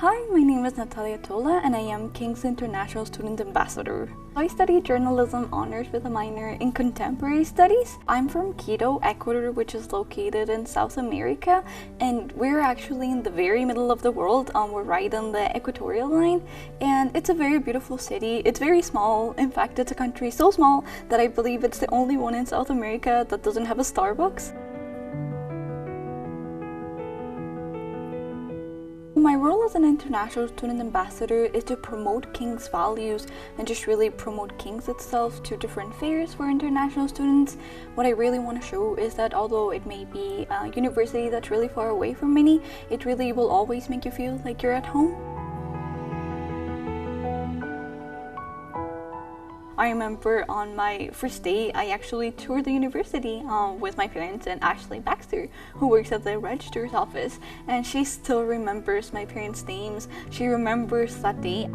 Hi, my name is Natalia Tola and I am King's International Student Ambassador. I study journalism honors with a minor in contemporary studies. I'm from Quito, Ecuador, which is located in South America, and we're actually in the very middle of the world. We're right on the equatorial line, and it's a very beautiful city. It's very small. In fact, it's a country so small that I believe it's the only one in South America that doesn't have a Starbucks. My role as an international student ambassador is to promote King's values and just really promote King's itself to different fairs for international students. What I really want to show is that although it may be a university that's really far away from many, it really will always make you feel like you're at home. I remember on my first day, I actually toured the university with my parents and Ashley Baxter, who works at the registrar's office, and she still remembers my parents' names. She remembers that day.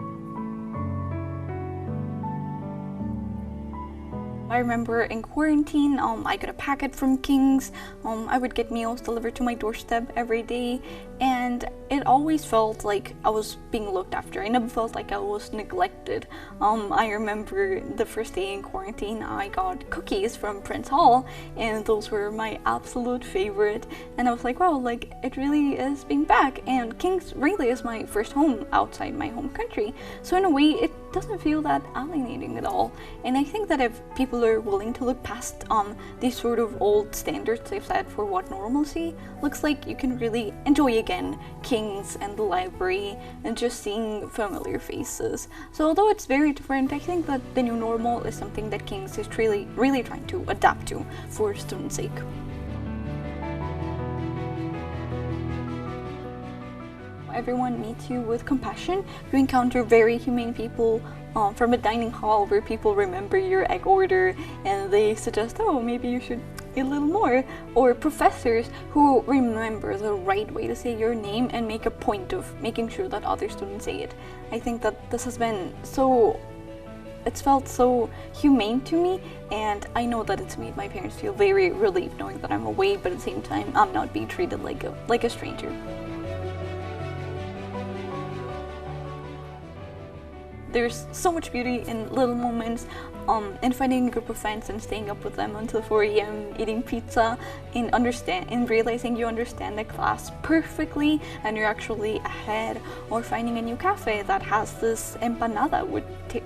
I remember in quarantine, I got a packet from King's. I would get meals delivered to my doorstep every day, and it always felt like I was being looked after. I never felt like I was neglected. I remember the first day in quarantine, I got cookies from Prince Hall, and those were my absolute favorite. And I was like, wow, like it really is being back. And King's really is my first home outside my home country. So in a way, it doesn't feel that alienating at all. And I think that if people are willing to look past these sort of old standards they've set for what normalcy looks like, you can really enjoy again King's and the library and just seeing familiar faces. So although it's very different, I think that the new normal is something that King's is really trying to adapt to for students' sake. Everyone meets you with compassion. You encounter very humane people from a dining hall where people remember your egg order and they suggest, oh, maybe you should eat a little more. Or professors who remember the right way to say your name and make a point of making sure that other students say it. I think that this has been it's felt so humane to me, and I know that it's made my parents feel very relieved knowing that I'm away, but at the same time I'm not being treated like a stranger. There's so much beauty in little moments, in finding a group of friends and staying up with them until 4 a.m, eating pizza, in realizing you understand the class perfectly and you're actually ahead, or finding a new cafe that has this empanada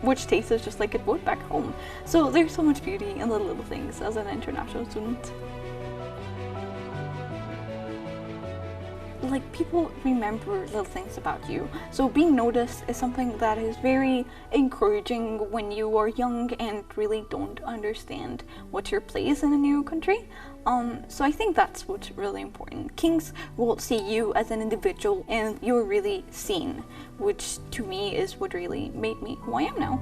which tastes just like it would back home. So there's so much beauty in the little things as an international student. Like, people remember little things about you, so being noticed is something that is very encouraging when you are young and really don't understand what your place in a new country. So I think that's what's really important. Kings will see you as an individual and you're really seen, which to me is what really made me who I am now.